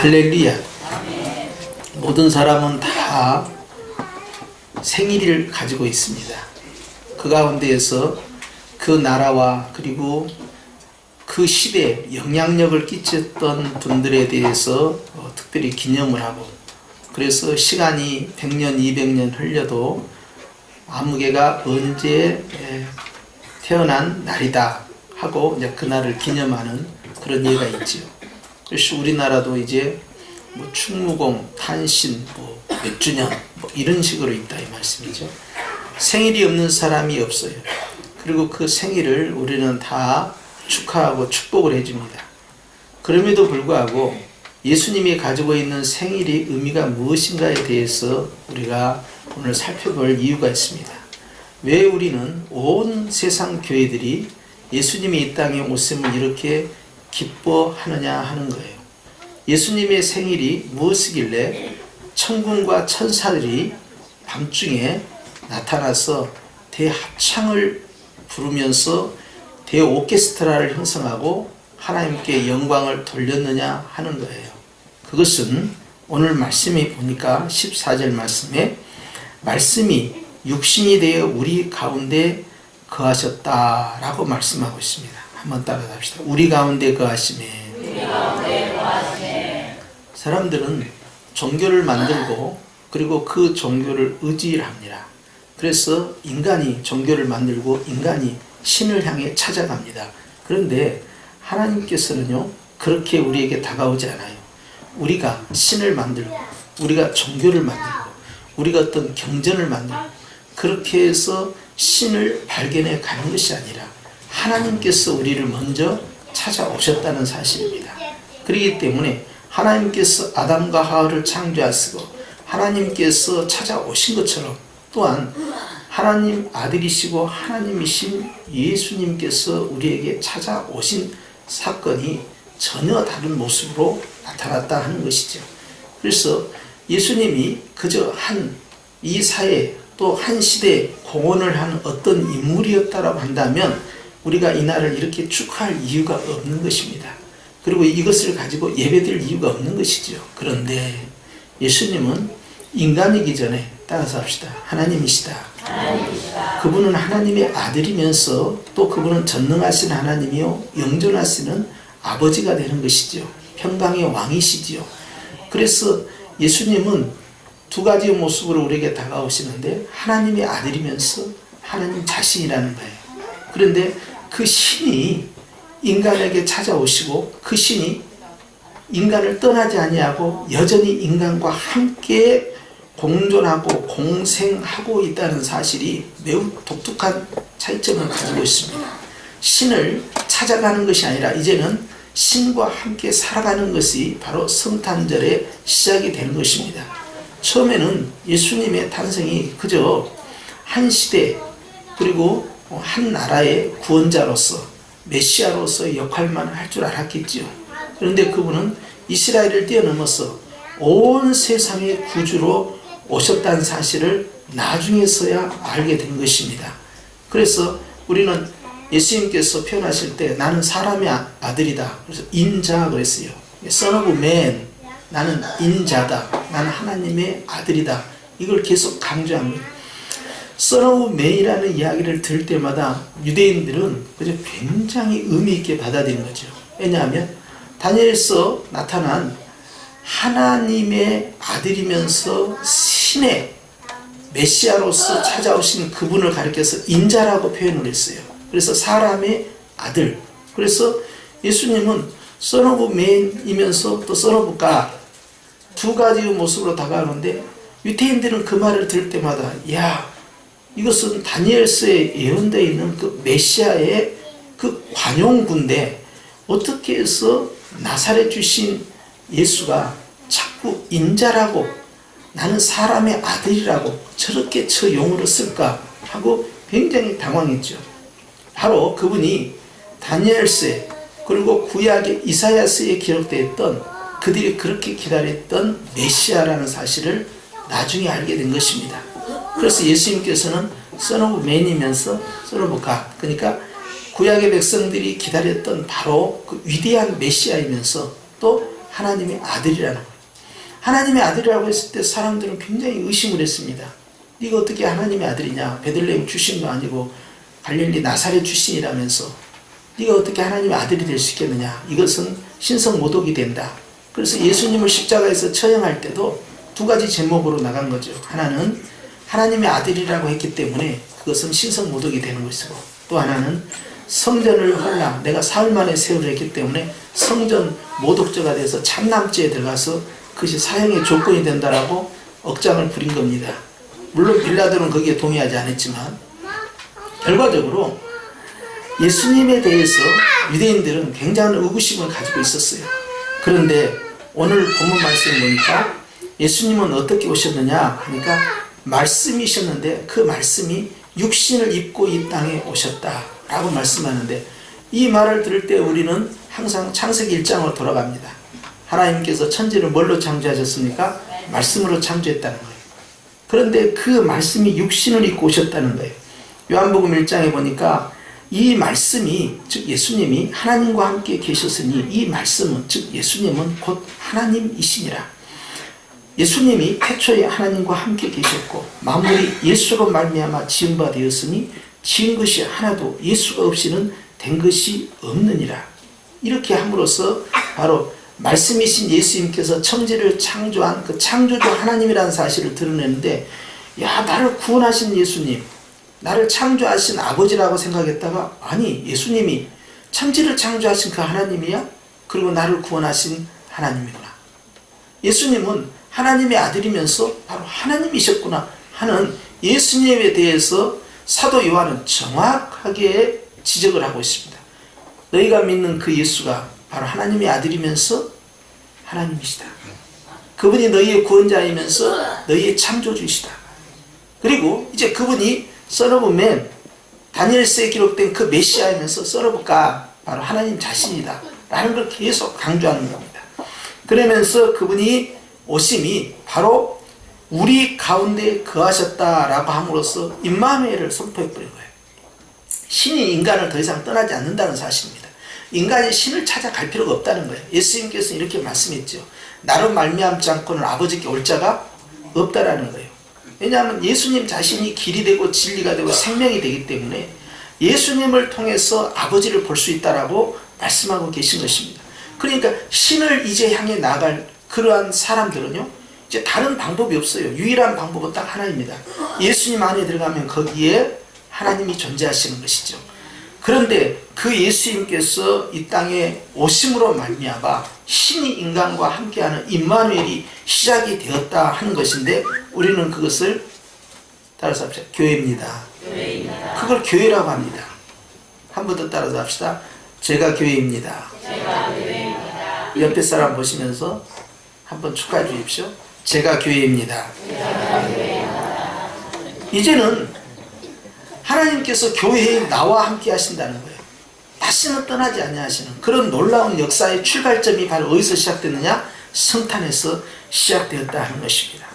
할렐루야. 모든 사람은 다 생일을 가지고 있습니다. 그 가운데에서 그 나라와 그리고 그 시대에 영향력을 끼쳤던 분들에 대해서 특별히 기념을 하고, 그래서 시간이 100년, 200년 흘려도 아무개가 언제 태어난 날이다 하고 이제 그날을 기념하는 그런 예가 있지요. 그래서 우리나라도 이제 뭐 충무공, 탄신, 뭐 몇 주년 뭐 이런 식으로 있다 이 말씀이죠. 생일이 없는 사람이 없어요. 그리고 그 생일을 우리는 다 축하하고 축복을 해줍니다. 그럼에도 불구하고 예수님이 가지고 있는 생일이 의미가 무엇인가에 대해서 우리가 오늘 살펴볼 이유가 있습니다. 왜 우리는 온 세상 교회들이 예수님이 이 땅에 오심을 이렇게 기뻐하느냐 하는 거예요. 예수님의 생일이 무엇이길래 천군과 천사들이 밤중에 나타나서 대합창을 부르면서 대오케스트라를 형성하고 하나님께 영광을 돌렸느냐 하는 거예요. 그것은 오늘 말씀에 보니까 14절 말씀에 말씀이 육신이 되어 우리 가운데 거하셨다라고 말씀하고 있습니다. 한번 따라합시다. 우리 가운데 거하시네. 사람들은 종교를 만들고 그리고 그 종교를 의지를 합니다. 그래서 인간이 종교를 만들고 인간이 신을 향해 찾아갑니다. 그런데 하나님께서는요, 그렇게 우리에게 다가오지 않아요. 우리가 신을 만들고 우리가 종교를 만들고 우리가 어떤 경전을 만들고 그렇게 해서 신을 발견해 가는 것이 아니라 하나님께서 우리를 먼저 찾아오셨다는 사실입니다. 그렇기 때문에 하나님께서 아담과 하와를 창조하시고 하나님께서 찾아오신 것처럼 또한 하나님 아들이시고 하나님이신 예수님께서 우리에게 찾아오신 사건이 전혀 다른 모습으로 나타났다 하는 것이죠. 그래서 예수님이 그저 이 사회 또 한 시대에 공헌을 하는 어떤 인물이었다라고 한다면 우리가 이 날을 이렇게 축하할 이유가 없는 것입니다. 그리고 이것을 가지고 예배드릴 이유가 없는 것이죠. 그런데 예수님은 인간이기 전에 따라서 합시다. 하나님이시다. 그분은 하나님의 아들이면서 또 그분은 전능하신 하나님이요 영존하시는 아버지가 되는 것이죠. 평강의 왕이시지요. 그래서 예수님은 두 가지의 모습으로 우리에게 다가오시는데 하나님의 아들이면서 하나님 자신이라는 거예요. 그런데 그 신이 인간에게 찾아오시고 그 신이 인간을 떠나지 아니하고 여전히 인간과 함께 공존하고 공생하고 있다는 사실이 매우 독특한 차이점을 가지고 있습니다. 신을 찾아가는 것이 아니라 이제는 신과 함께 살아가는 것이 바로 성탄절의 시작이 되는 것입니다. 처음에는 예수님의 탄생이 그저 한 시대 그리고 한 나라의 구원자로서 메시아로서의 역할만 할 줄 알았겠지요. 그런데 그분은 이스라엘을 뛰어넘어서 온 세상의 구주로 오셨다는 사실을 나중에서야 알게 된 것입니다. 그래서 우리는 예수님께서 표현하실 때 나는 사람의 아들이다. 그래서 인자 그랬어요. Son of Man. 나는 인자다. 나는 하나님의 아들이다. 이걸 계속 강조합니다. Son of Man이라는 이야기를 들을 때마다 유대인들은 그저 굉장히 의미 있게 받아들이는 거죠. 왜냐하면 다니엘서 나타난 하나님의 아들이면서 신의 메시아로서 찾아오신 그분을 가리켜서 인자라고 표현을 했어요. 그래서 사람의 아들. 그래서 예수님은 Son of Man이면서 또 Son of God 두 가지의 모습으로 다가오는데 유대인들은 그 말을 들을 때마다 이것은 다니엘서에 예언되어 있는 그 메시아의 그 관용군데 어떻게 해서 나사렛 주신 예수가 자꾸 인자라고 나는 사람의 아들이라고 저렇게 저 용어를 쓸까 하고 굉장히 당황했죠. 바로 그분이 다니엘서에 그리고 구약의 이사야서에 기록되어 있던 그들이 그렇게 기다렸던 메시아라는 사실을 나중에 알게 된 것입니다. 그래서 예수님께서는 Son of Man이면서 Son of God, 그러니까 구약의 백성들이 기다렸던 바로 그 위대한 메시아이면서 또 하나님의 아들이라는 거예요. 하나님의 아들이라고 했을 때 사람들은 굉장히 의심을 했습니다. 네가 어떻게 하나님의 아들이냐? 베들레헴 출신도 아니고 갈릴리 나사렛 출신이라면서 네가 어떻게 하나님의 아들이 될 수 있겠느냐? 이것은 신성모독이 된다. 그래서 예수님을 십자가에서 처형할 때도 두 가지 제목으로 나간 거죠. 하나는 하나님의 아들이라고 했기 때문에 그것은 신성모독이 되는 것이고, 또 하나는 성전을 헐라 내가 사흘 만에 세우려 했기 때문에 성전 모독죄가 돼서 참남죄에 들어가서 그것이 사형의 조건이 된다라고 억장을 부린 겁니다. 물론 빌라도는 거기에 동의하지 않았지만 결과적으로 예수님에 대해서 유대인들은 굉장한 의구심을 가지고 있었어요. 그런데 오늘 본문 말씀을 보니까 예수님은 어떻게 오셨느냐 하니까 말씀이셨는데 그 말씀이 육신을 입고 이 땅에 오셨다라고 말씀하는데, 이 말을 들을 때 우리는 항상 창세기 1장으로 돌아갑니다. 하나님께서 천지를 뭘로 창조하셨습니까? 말씀으로 창조했다는 거예요. 그런데 그 말씀이 육신을 입고 오셨다는 거예요. 요한복음 1장에 보니까 이 말씀이, 즉 예수님이 하나님과 함께 계셨으니 이 말씀은, 즉 예수님은 곧 하나님이시니라. 예수님이 태초에 하나님과 함께 계셨고 만물이 예수로 말미암아 지은 바 되었으니 지은 것이 하나도 예수가 없이는 된 것이 없느니라. 이렇게 함으로써 바로 말씀이신 예수님께서 천지를 창조한 그 창조주 하나님이라는 사실을 드러내는데, 야, 나를 구원하신 예수님, 나를 창조하신 아버지라고 생각했다가 아니, 예수님이 천지를 창조하신 그 하나님이야? 그리고 나를 구원하신 하나님이구나. 예수님은 하나님의 아들이면서 바로 하나님이셨구나 하는 예수님에 대해서 사도 요한은 정확하게 지적을 하고 있습니다. 너희가 믿는 그 예수가 바로 하나님의 아들이면서 하나님이시다. 그분이 너희의 구원자이면서 너희의 창조주이시다. 그리고 이제 그분이 Son of Man, 다니엘서에 기록된 그 메시아이면서 Son of God, 바로 하나님 자신이다 라는 걸 계속 강조하는 겁니다. 그러면서 그분이 오심이 바로 우리 가운데 거하셨다라고 함으로써 임마누엘을 선포해버린 거예요. 신이 인간을 더 이상 떠나지 않는다는 사실입니다. 인간이 신을 찾아갈 필요가 없다는 거예요. 예수님께서는 이렇게 말씀했죠. 나로 말미암지 않고는 아버지께 올 자가 없다라는 거예요. 왜냐하면 예수님 자신이 길이 되고 진리가 되고 생명이 되기 때문에 예수님을 통해서 아버지를 볼 수 있다라고 말씀하고 계신 것입니다. 그러니까 신을 이제 향해 나갈 그러한 사람들은요, 이제 다른 방법이 없어요. 유일한 방법은 딱 하나입니다. 예수님 안에 들어가면 거기에 하나님이 존재하시는 것이죠. 그런데 그 예수님께서 이 땅에 오심으로 말미암아 신이 인간과 함께하는 임마누엘이 시작이 되었다 하는 것인데, 우리는 그것을 따라서 합시다. 교회입니다. 그걸 교회라고 합니다. 한 번 더 따라서 합시다. 제가 교회입니다. 옆에 사람 보시면서 한번 축하해 주십시오. 제가 교회입니다. 이제는 하나님께서 교회에 나와 함께 하신다는 거예요. 다시는 떠나지 아니하시는 그런 놀라운 역사의 출발점이 바로 어디서 시작됐느냐? 성탄에서 시작되었다 하는 것입니다.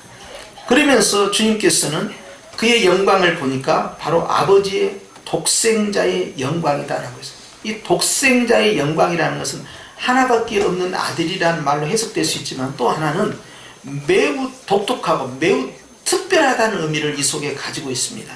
그러면서 주님께서는 그의 영광을 보니까 바로 아버지의 독생자의 영광이다라고 했어요. 이 독생자의 영광이라는 것은 하나밖에 없는 아들이라는 말로 해석될 수 있지만, 또 하나는 매우 독특하고 매우 특별하다는 의미를 이 속에 가지고 있습니다.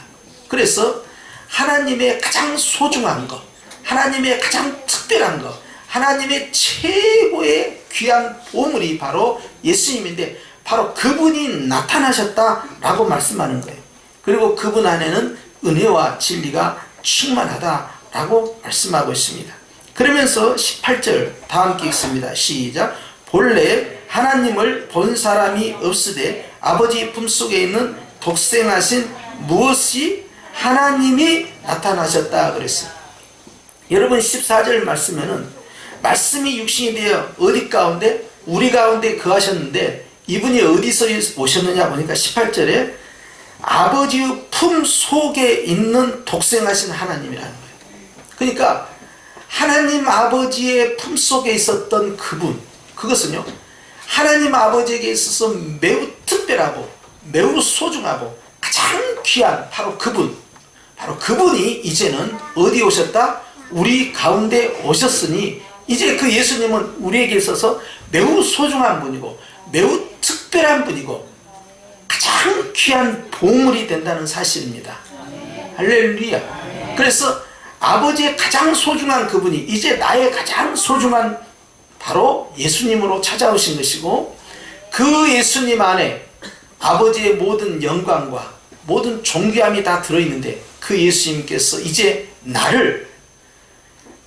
그래서 하나님의 가장 소중한 것, 하나님의 가장 특별한 것, 하나님의 최고의 귀한 보물이 바로 예수님인데, 바로 그분이 나타나셨다라고 말씀하는 거예요. 그리고 그분 안에는 은혜와 진리가 충만하다라고 말씀하고 있습니다. 그러면서 18절 다 함께 읽습니다. 시작. 본래 하나님을 본 사람이 없으되 아버지 품속에 있는 독생하신 무엇이 하나님이 나타나셨다 그랬어요. 여러분 14절 말씀에는 말씀이 육신이 되어 어디 가운데? 우리 가운데 거하셨는데, 이분이 어디서 오셨느냐 보니까 18절에 아버지의 품 속에 있는 독생하신 하나님이라는 거예요. 그러니까 하나님 아버지의 품 속에 있었던 그분, 그것은요, 하나님 아버지에게 있어서 매우 특별하고 매우 소중하고 가장 귀한 바로 그분, 바로 그분이 이제는 어디 오셨다? 우리 가운데 오셨으니 이제 그 예수님은 우리에게 있어서 매우 소중한 분이고 매우 특별한 분이고 가장 귀한 보물이 된다는 사실입니다. 할렐루야. 그래서 아버지의 가장 소중한 그분이 이제 나의 가장 소중한 바로 예수님으로 찾아오신 것이고, 그 예수님 안에 아버지의 모든 영광과 모든 존귀함이 다 들어있는데, 그 예수님께서 이제 나를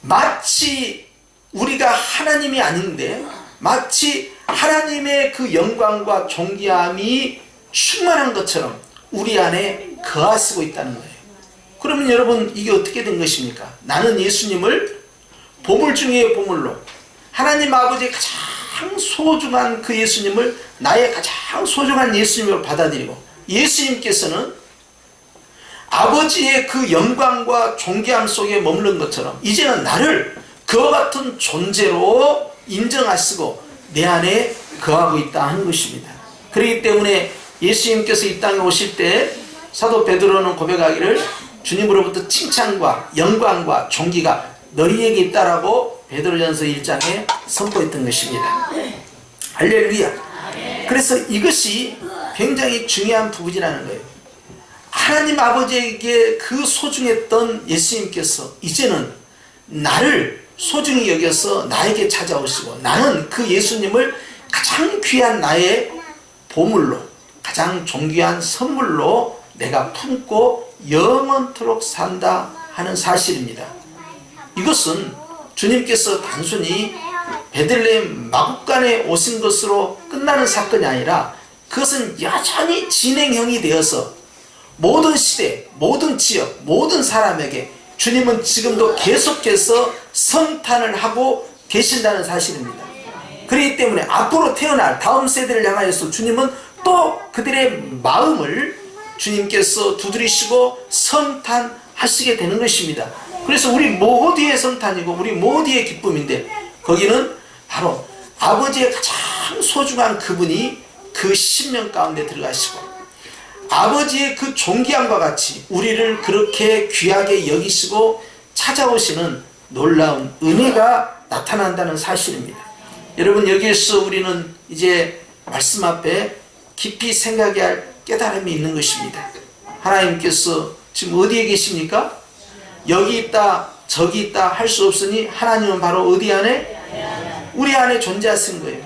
마치 우리가 하나님이 아닌데 마치 하나님의 그 영광과 존귀함이 충만한 것처럼 우리 안에 거하시고 있다는 거예요. 그러면 여러분, 이게 어떻게 된 것입니까? 나는 예수님을 보물 중에 보물로, 하나님 아버지의 가장 소중한 그 예수님을 나의 가장 소중한 예수님으로 받아들이고, 예수님께서는 아버지의 그 영광과 존귀함 속에 머무른 것처럼 이제는 나를 그와 같은 존재로 인정하시고 내 안에 거하고 있다 하는 것입니다. 그렇기 때문에 예수님께서 이 땅에 오실 때 사도 베드로는 고백하기를 주님으로부터 칭찬과 영광과 존귀가 너희에게 있다라고 베드로전서 1장에 선포했던 것입니다. 할렐루야. 그래서 이것이 굉장히 중요한 부분이라는 거예요. 하나님 아버지에게 그 소중했던 예수님께서 이제는 나를 소중히 여겨서 나에게 찾아오시고, 나는 그 예수님을 가장 귀한 나의 보물로, 가장 존귀한 선물로 내가 품고 영원토록 산다 하는 사실입니다. 이것은 주님께서 단순히 베들레헴 마국간에 오신 것으로 끝나는 사건이 아니라 그것은 여전히 진행형이 되어서 모든 시대, 모든 지역, 모든 사람에게 주님은 지금도 계속해서 성탄을 하고 계신다는 사실입니다. 그렇기 때문에 앞으로 태어날 다음 세대를 향하여서 주님은 또 그들의 마음을 주님께서 두드리시고 성탄하시게 되는 것입니다. 그래서 우리 모두의 성탄이고 우리 모두의 기쁨인데, 거기는 바로 아버지의 가장 소중한 그분이 그 신명 가운데 들어가시고 아버지의 그 존귀함과 같이 우리를 그렇게 귀하게 여기시고 찾아오시는 놀라운 은혜가 나타난다는 사실입니다. 여러분, 여기에서 우리는 이제 말씀 앞에 깊이 생각해야 할 깨달음이 있는 것입니다. 하나님께서 지금 어디에 계십니까? 여기 있다 저기 있다 할 수 없으니 하나님은 바로 어디 안에? 우리 안에 존재하신 거예요.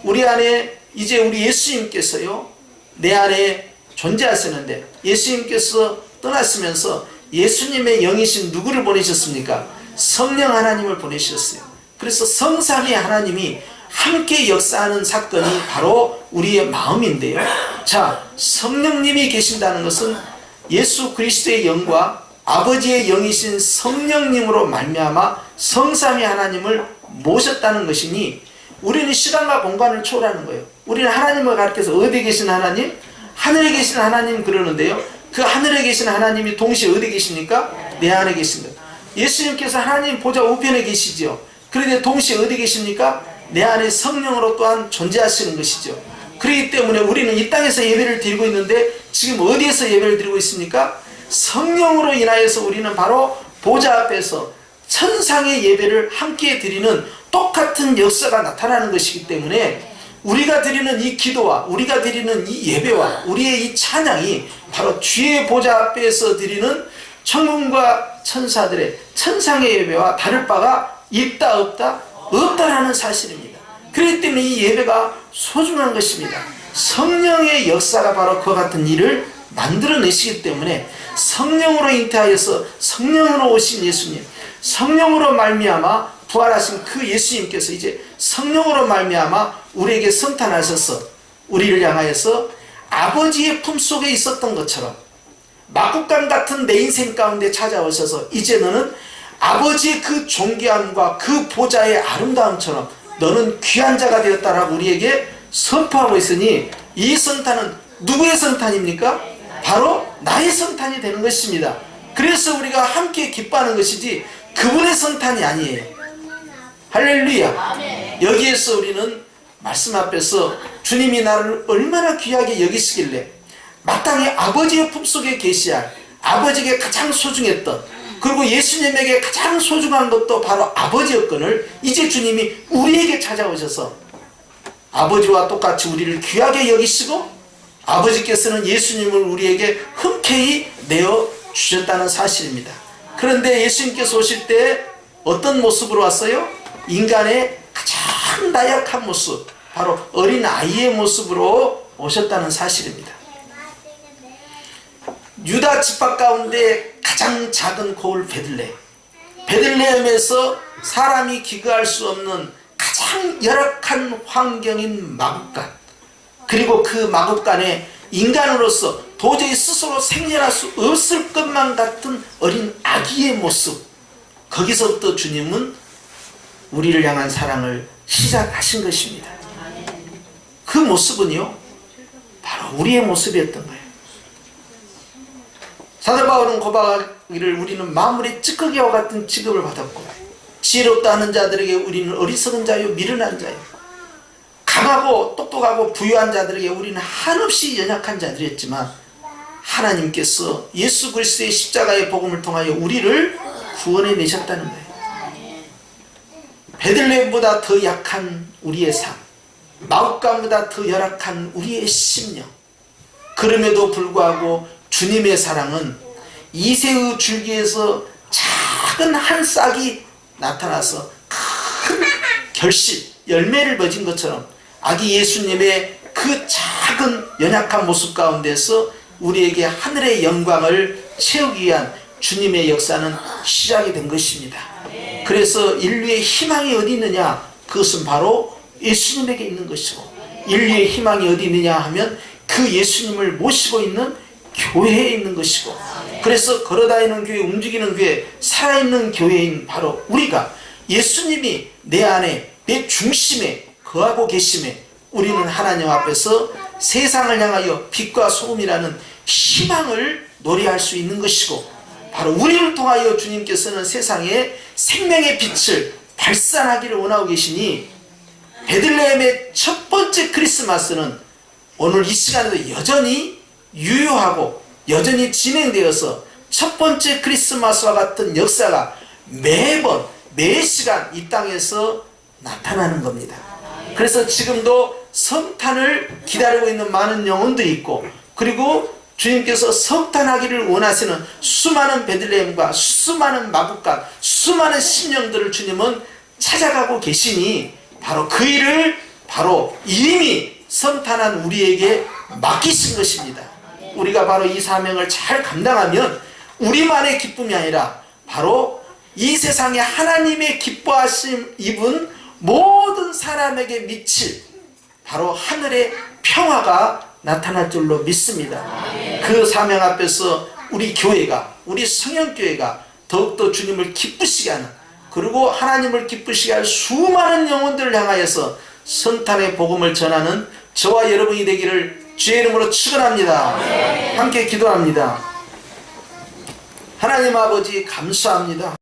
우리 안에 이제 우리 예수님께서요 내 안에 존재하시는데, 예수님께서 떠나시면서 예수님의 영이신 누구를 보내셨습니까? 성령 하나님을 보내셨어요. 그래서 성삼위 하나님이 함께 역사하는 사건이 바로 우리의 마음인데요. 자, 성령님이 계신다는 것은 예수 그리스도의 영과 아버지의 영이신 성령님으로 말미암아 성삼위 하나님을 모셨다는 것이니, 우리는 시간과 공간을 초월하는 거예요. 우리는 하나님을 가리켜서 어디 계신 하나님? 하늘에 계신 하나님 그러는데요, 그 하늘에 계신 하나님이 동시에 어디 계십니까? 내 안에 계십니다. 예수님께서 하나님 보좌 우편에 계시죠. 그런데 동시에 어디 계십니까? 내 안에 성령으로 또한 존재하시는 것이죠. 그렇기 때문에 우리는 이 땅에서 예배를 드리고 있는데 지금 어디에서 예배를 드리고 있습니까? 성령으로 인하여서 우리는 바로 보좌 앞에서 천상의 예배를 함께 드리는 똑같은 역사가 나타나는 것이기 때문에 우리가 드리는 이 기도와 우리가 드리는 이 예배와 우리의 이 찬양이 바로 주의 보좌 앞에서 드리는 천군과 천사들의 천상의 예배와 다를 바가 있다 없다? 없다라는 사실입니다. 그렇기 때문에 이 예배가 소중한 것입니다. 성령의 역사가 바로 그와 같은 일을 만들어내시기 때문에 성령으로 잉태하여서 성령으로 오신 예수님, 성령으로 말미암아 부활하신 그 예수님께서 이제 성령으로 말미암아 우리에게 성탄하셔서 우리를 향하여서 아버지의 품속에 있었던 것처럼 마국간 같은 내 인생 가운데 찾아오셔서 이제 너는 아버지의 그 존귀함과 그 보좌의 아름다움처럼 너는 귀한 자가 되었다라고 우리에게 선포하고 있으니, 이 성탄은 누구의 성탄입니까? 바로 나의 성탄이 되는 것입니다. 그래서 우리가 함께 기뻐하는 것이지 그분의 성탄이 아니에요. 할렐루야. 여기에서 우리는 말씀 앞에서 주님이 나를 얼마나 귀하게 여기시길래 마땅히 아버지의 품속에 계시야 아버지에게 가장 소중했던, 그리고 예수님에게 가장 소중한 것도 바로 아버지였건을 이제 주님이 우리에게 찾아오셔서 아버지와 똑같이 우리를 귀하게 여기시고 아버지께서는 예수님을 우리에게 흔쾌히 내어주셨다는 사실입니다. 그런데 예수님께서 오실 때 어떤 모습으로 왔어요? 인간의 가장 나약한 모습, 바로 어린아이의 모습으로 오셨다는 사실입니다. 유다 지파 가운데 가장 작은 고을 베들레헴, 베들레헴에서 사람이 기거할 수 없는 가장 열악한 환경인 마국간, 그리고 그 마국간에 인간으로서 도저히 스스로 생존할 수 없을 것만 같은 어린 아기의 모습, 거기서부터 주님은 우리를 향한 사랑을 시작하신 것입니다. 그 모습은요, 바로 우리의 모습이었던 거예요. 사도 바울은 고백하기를 우리는 만물의 찌꺼기와 같은 취급을 받았고 지혜롭다 하는 자들에게 우리는 어리석은 자요 미련한 자요, 강하고 똑똑하고 부유한 자들에게 우리는 한없이 연약한 자들이었지만 하나님께서 예수 그리스도의 십자가의 복음을 통하여 우리를 구원해 내셨다는 거예요. 베들레헴보다 더 약한 우리의 삶, 마국간보다 더 열악한 우리의 심령, 그럼에도 불구하고 주님의 사랑은 이새의 줄기에서 작은 한 싹이 나타나서 큰 결실, 열매를 맺은 것처럼 아기 예수님의 그 작은 연약한 모습 가운데서 우리에게 하늘의 영광을 채우기 위한 주님의 역사는 시작이 된 것입니다. 그래서 인류의 희망이 어디 있느냐? 그것은 바로 예수님에게 있는 것이고, 인류의 희망이 어디 있느냐 하면 그 예수님을 모시고 있는 교회에 있는 것이고, 그래서 걸어다니는 교회, 움직이는 교회, 살아있는 교회인 바로 우리가 예수님이 내 안에, 내 중심에 거하고 계심에 우리는 하나님 앞에서 세상을 향하여 빛과 소금이라는 희망을 노래할 수 있는 것이고, 바로 우리를 통하여 주님께서는 세상에 생명의 빛을 발산하기를 원하고 계시니, 베들레헴의 첫 번째 크리스마스는 오늘 이 시간에도 여전히 유효하고 여전히 진행되어서 첫 번째 크리스마스와 같은 역사가 매번 매 시간 이 땅에서 나타나는 겁니다. 그래서 지금도 성탄을 기다리고 있는 많은 영혼들이 있고, 그리고 주님께서 성탄하기를 원하시는 수많은 베들레헴과 수많은 마국간, 수많은 심령들을 주님은 찾아가고 계시니, 바로 그 일을 바로 이미 성탄한 우리에게 맡기신 것입니다. 우리가 바로 이 사명을 잘 감당하면 우리만의 기쁨이 아니라 바로 이 세상에 하나님의 기뻐하심 입은 모든 사람에게 미칠 바로 하늘의 평화가 나타날 줄로 믿습니다. 그 사명 앞에서 우리 교회가, 우리 성현교회가 더욱더 주님을 기쁘시게 하는, 그리고 하나님을 기쁘시게 할 수많은 영혼들을 향하여서 성탄의 복음을 전하는 저와 여러분이 되기를 주의 이름으로 축원합니다. 함께 기도합니다. 하나님 아버지 감사합니다.